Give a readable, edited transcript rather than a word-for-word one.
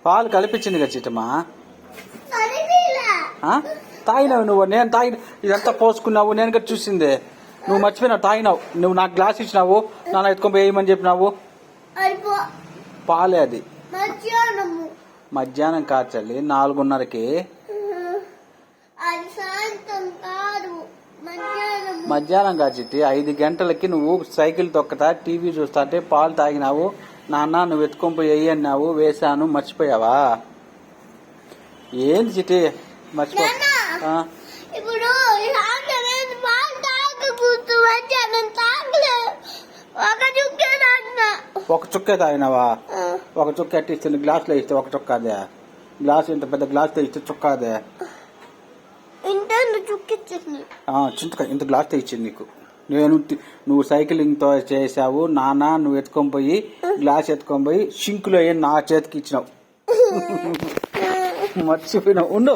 పాలు కలిపించింది కదా చిట్టమ్మా. తాగినావు నువ్వు, నేను తాగి ఇదంతా పోసుకున్నావు, నేను కదా చూసింది. నువ్వు మర్చిపోయినావు, తాగినావు. నువ్వు నాకు గ్లాస్ ఇచ్చినావు, నాన్న ఎత్తుకొని వేయమని చెప్పినావు. పాలే అది. మధ్యాహ్నం కాదు చల్లి, 4:30కి. మధ్యాహ్నం కాదు చిట్టి, 5 గంటలకి నువ్వు సైకిల్ తొక్కతా టీవీ చూస్తా అంటే పాలు తాగినావు. నాన్న నువ్వు ఎత్తుకొని పోయి వేయి అన్నావు, వేసాను. మర్చిపోయావా? ఏంది చిట్టి మర్చిపో. ఒక చుక్కే తాగినావా? ఒక చుక్క ఎట్టి ఇస్తే గ్లాసులో ఇస్తే ఒక చుక్క అదే. గ్లాస్ ఇంత పెద్ద గ్లాస్ తో ఇస్తే చుక్క అదే. చింతకాయ ఇంత గ్లాస్ తో ఇచ్చింది నీకు. నువ్వు సైకిలింగ్ తో చేసావు. నాన్న నువ్వు ఎత్తుకొని పోయి గ్లాస్ ఎత్తుకొని పోయి షింక్ లో నా చేతికి ఇచ్చినావు. మర్చిపోయినావు. ఉండు.